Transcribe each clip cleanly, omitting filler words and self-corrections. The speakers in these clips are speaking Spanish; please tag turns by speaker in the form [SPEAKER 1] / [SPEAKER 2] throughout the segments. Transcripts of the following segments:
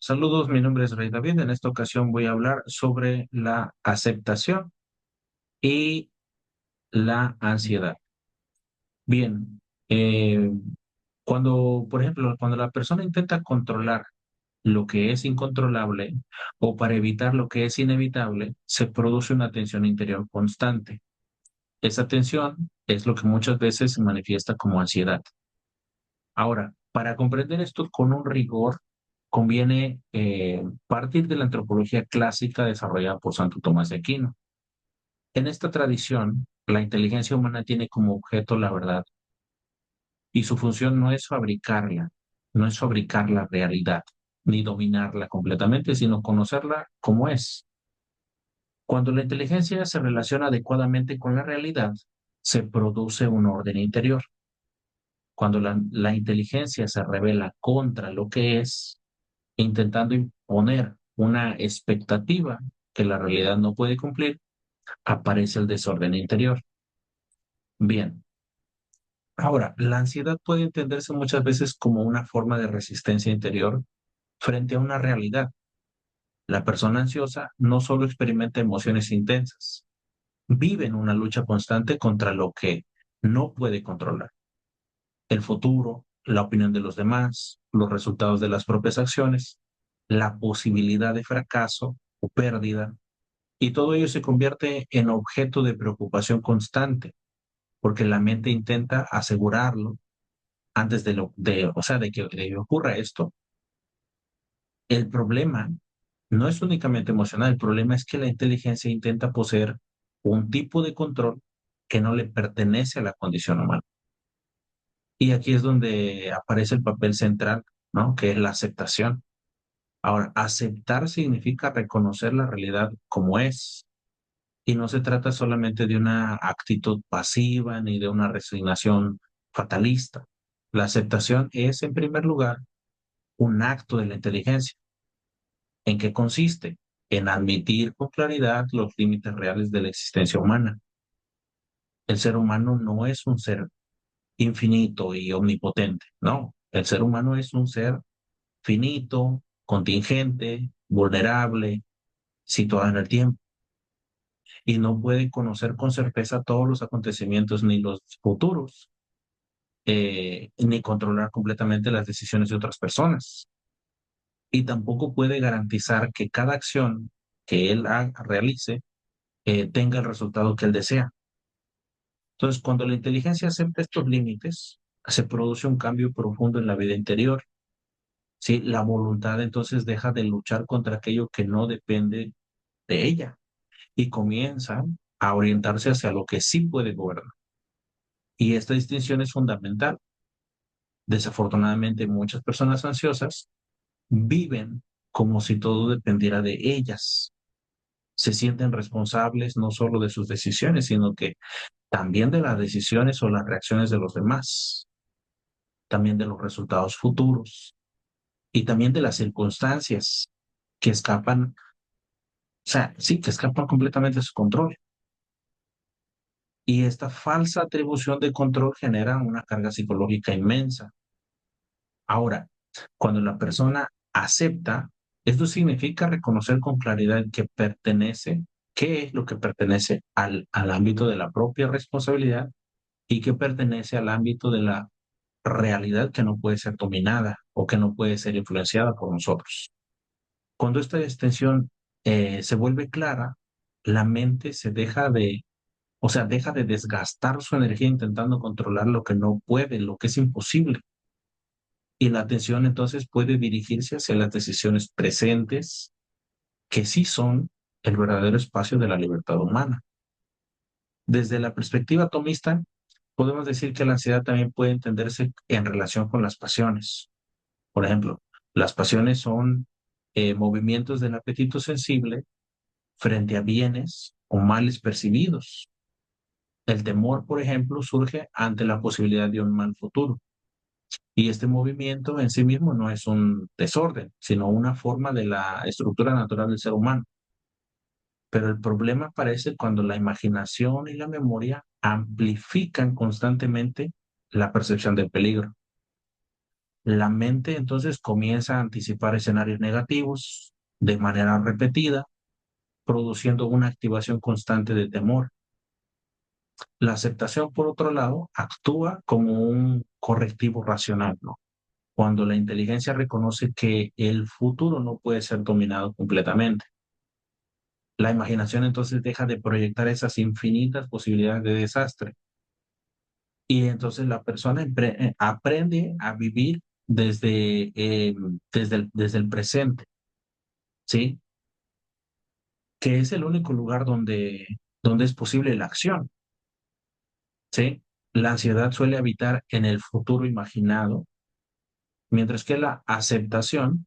[SPEAKER 1] Saludos, mi nombre es Rey David. En esta ocasión voy a hablar sobre la aceptación y la ansiedad. Bien, por ejemplo, cuando la persona intenta controlar lo que es incontrolable o para evitar lo que es inevitable, se produce una tensión interior constante. Esa tensión es lo que muchas veces se manifiesta como ansiedad. Ahora, para comprender esto con un rigor, conviene partir de la antropología clásica desarrollada por Santo Tomás de Aquino. En esta tradición, la inteligencia humana tiene como objeto la verdad y su función no es fabricar la realidad ni dominarla completamente, sino conocerla como es. Cuando la inteligencia se relaciona adecuadamente con la realidad, se produce un orden interior. Cuando la inteligencia se revela contra lo que es, intentando imponer una expectativa que la realidad no puede cumplir, aparece el desorden interior. Bien, ahora, la ansiedad puede entenderse muchas veces como una forma de resistencia interior frente a una realidad. La persona ansiosa no solo experimenta emociones intensas, vive en una lucha constante contra lo que no puede controlar. El futuro, la opinión de los demás, los resultados de las propias acciones, la posibilidad de fracaso o pérdida. Y todo ello se convierte en objeto de preocupación constante, porque la mente intenta asegurarlo antes de que ocurra esto. El problema no es únicamente emocional, el problema es que la inteligencia intenta poseer un tipo de control que no le pertenece a la condición humana. Y aquí es donde aparece el papel central, ¿no? Que es la aceptación. Ahora, aceptar significa reconocer la realidad como es, y no se trata solamente de una actitud pasiva ni de una resignación fatalista. La aceptación es, en primer lugar, un acto de la inteligencia. ¿En qué consiste? En admitir con claridad los límites reales de la existencia humana. El ser humano no es un ser infinito y omnipotente, no. El ser humano es un ser finito, contingente, vulnerable, situado en el tiempo y no puede conocer con certeza todos los acontecimientos ni los futuros, ni controlar completamente las decisiones de otras personas. Y tampoco puede garantizar que cada acción que realice tenga el resultado que él desea. Entonces, cuando la inteligencia acepta estos límites, se produce un cambio profundo en la vida interior. ¿Sí? La voluntad entonces deja de luchar contra aquello que no depende de ella y comienza a orientarse hacia lo que sí puede gobernar. Y esta distinción es fundamental. Desafortunadamente, muchas personas ansiosas viven como si todo dependiera de ellas. Se sienten responsables no solo de sus decisiones, sino que también de las decisiones o las reacciones de los demás, también de los resultados futuros y también de las circunstancias que escapan, o sea, sí, que escapan completamente de su control. Y esta falsa atribución de control genera una carga psicológica inmensa. Ahora, cuando la persona acepta, esto significa reconocer con claridad que pertenece, qué es lo que pertenece al ámbito de la propia responsabilidad y que pertenece al ámbito de la realidad que no puede ser dominada o que no puede ser influenciada por nosotros. Cuando esta extensión se vuelve clara, la mente deja de desgastar su energía intentando controlar lo que no puede, lo que es imposible. Y la atención entonces puede dirigirse hacia las decisiones presentes, que sí son el verdadero espacio de la libertad humana. Desde la perspectiva atomista, podemos decir que la ansiedad también puede entenderse en relación con las pasiones. Por ejemplo, las pasiones son movimientos del apetito sensible frente a bienes o males percibidos. El temor, por ejemplo, surge ante la posibilidad de un mal futuro. Y este movimiento en sí mismo no es un desorden, sino una forma de la estructura natural del ser humano. Pero el problema aparece cuando la imaginación y la memoria amplifican constantemente la percepción del peligro. La mente entonces comienza a anticipar escenarios negativos de manera repetida, produciendo una activación constante de temor. La aceptación, por otro lado, actúa como un correctivo racional, ¿no? Cuando la inteligencia reconoce que el futuro no puede ser dominado completamente. La imaginación entonces deja de proyectar esas infinitas posibilidades de desastre y entonces la persona aprende a vivir desde el presente, ¿sí? Que es el único lugar donde es posible la acción, ¿sí? La ansiedad suele habitar en el futuro imaginado, mientras que la aceptación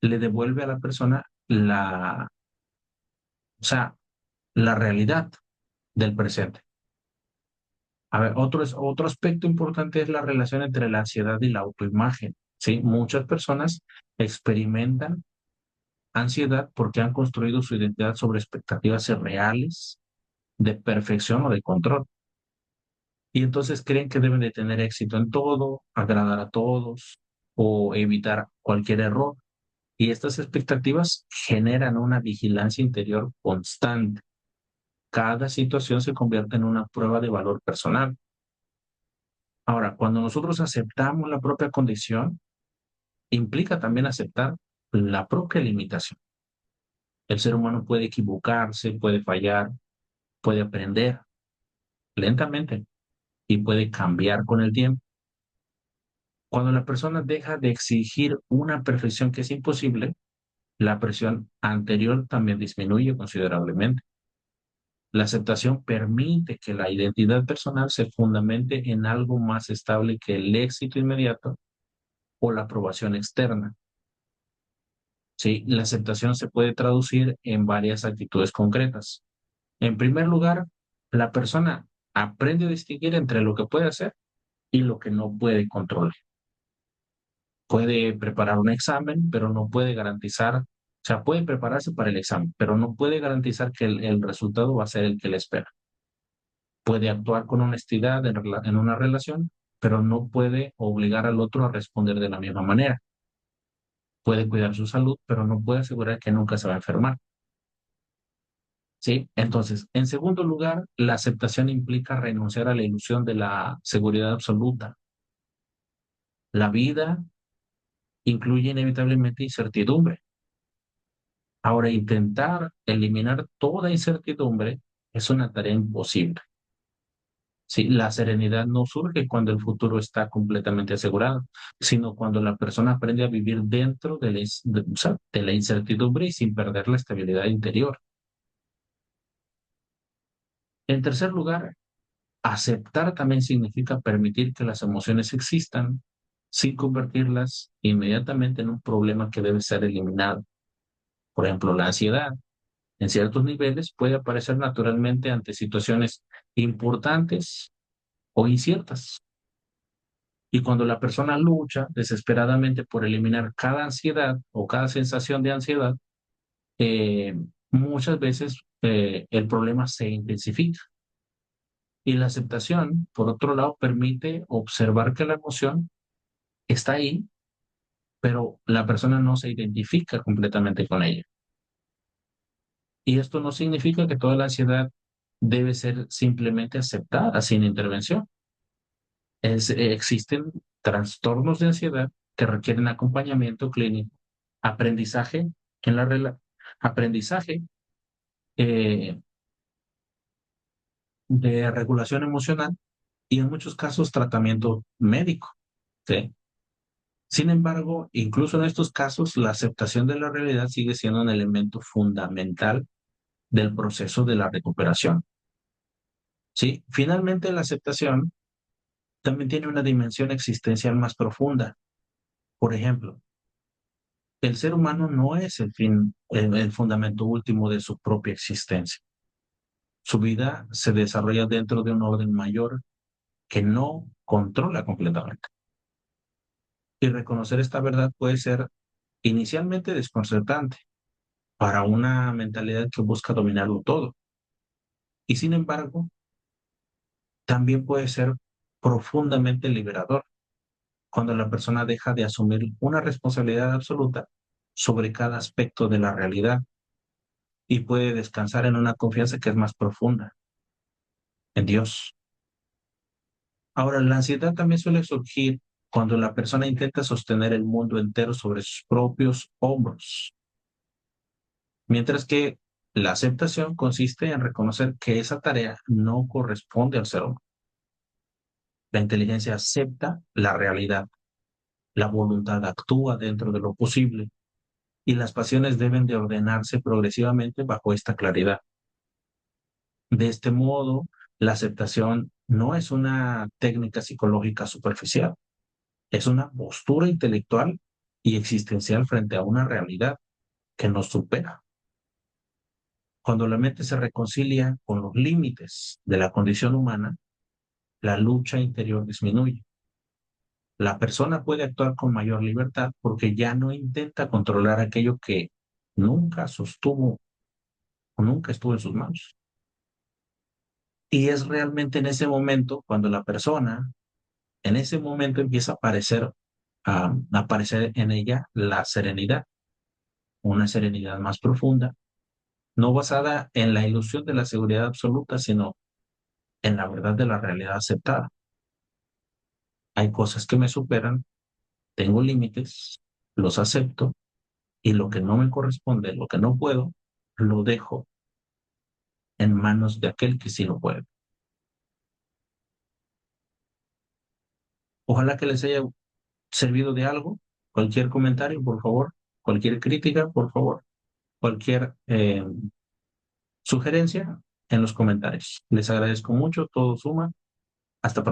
[SPEAKER 1] le devuelve a la persona o sea, la realidad del presente. A ver, otro aspecto importante es la relación entre la ansiedad y la autoimagen, ¿sí? Muchas personas experimentan ansiedad porque han construido su identidad sobre expectativas irreales de perfección o de control. Y entonces creen que deben de tener éxito en todo, agradar a todos o evitar cualquier error. Y estas expectativas generan una vigilancia interior constante. Cada situación se convierte en una prueba de valor personal. Ahora, cuando nosotros aceptamos la propia condición, implica también aceptar la propia limitación. El ser humano puede equivocarse, puede fallar, puede aprender lentamente y puede cambiar con el tiempo. Cuando la persona deja de exigir una perfección que es imposible, la presión anterior también disminuye considerablemente. La aceptación permite que la identidad personal se fundamente en algo más estable que el éxito inmediato o la aprobación externa. ¿Sí? La aceptación se puede traducir en varias actitudes concretas. En primer lugar, la persona aprende a distinguir entre lo que puede hacer y lo que no puede controlar. Puede preparar un examen, pero no puede garantizar, o sea, puede prepararse para el examen, pero no puede garantizar que el resultado va a ser el que le espera. Puede actuar con honestidad en una relación, pero no puede obligar al otro a responder de la misma manera. Puede cuidar su salud, pero no puede asegurar que nunca se va a enfermar. ¿Sí? Entonces, en segundo lugar, la aceptación implica renunciar a la ilusión de la seguridad absoluta. La vida incluye inevitablemente incertidumbre. Ahora, intentar eliminar toda incertidumbre es una tarea imposible. ¿Sí? La serenidad no surge cuando el futuro está completamente asegurado, sino cuando la persona aprende a vivir dentro o sea, de la incertidumbre y sin perder la estabilidad interior. En tercer lugar, aceptar también significa permitir que las emociones existan sin convertirlas inmediatamente en un problema que debe ser eliminado. Por ejemplo, la ansiedad en ciertos niveles puede aparecer naturalmente ante situaciones importantes o inciertas. Y cuando la persona lucha desesperadamente por eliminar cada ansiedad o cada sensación de ansiedad, eh, muchas veces el problema se intensifica. Y la aceptación, por otro lado, permite observar que la emoción está ahí, pero la persona no se identifica completamente con ella. Y esto no significa que toda la ansiedad debe ser simplemente aceptada sin intervención. Existen trastornos de ansiedad que requieren acompañamiento clínico, aprendizaje en aprendizaje eh, de regulación emocional y en muchos casos tratamiento médico. ¿Sí? Sin embargo, incluso en estos casos, la aceptación de la realidad sigue siendo un elemento fundamental del proceso de la recuperación. ¿Sí? Finalmente, la aceptación también tiene una dimensión existencial más profunda. Por ejemplo, el ser humano no es el fin, el fundamento último de su propia existencia. Su vida se desarrolla dentro de un orden mayor que no controla completamente. Y reconocer esta verdad puede ser inicialmente desconcertante para una mentalidad que busca dominarlo todo. Y sin embargo, también puede ser profundamente liberador. cuando la persona deja de asumir una responsabilidad absoluta sobre cada aspecto de la realidad y puede descansar en una confianza que es más profunda en Dios. Ahora, la ansiedad también suele surgir cuando la persona intenta sostener el mundo entero sobre sus propios hombros, mientras que la aceptación consiste en reconocer que esa tarea no corresponde al ser humano. La inteligencia acepta la realidad, la voluntad actúa dentro de lo posible y las pasiones deben de ordenarse progresivamente bajo esta claridad. De este modo, la aceptación no es una técnica psicológica superficial, es una postura intelectual y existencial frente a una realidad que nos supera. Cuando la mente se reconcilia con los límites de la condición humana, la lucha interior disminuye. La persona puede actuar con mayor libertad porque ya no intenta controlar aquello que nunca sostuvo o nunca estuvo en sus manos. Y es realmente en ese momento cuando la persona, en ese momento empieza a aparecer en ella la serenidad, una serenidad más profunda, no basada en la ilusión de la seguridad absoluta, sino en la verdad de la realidad aceptada. Hay cosas que me superan, tengo límites, los acepto y lo que no me corresponde, lo que no puedo, lo dejo en manos de aquel que sí lo puede. Ojalá que les haya servido de algo. Cualquier comentario, por favor, cualquier crítica, por favor, cualquier sugerencia en los comentarios. Les agradezco mucho, todo suma. Hasta pronto.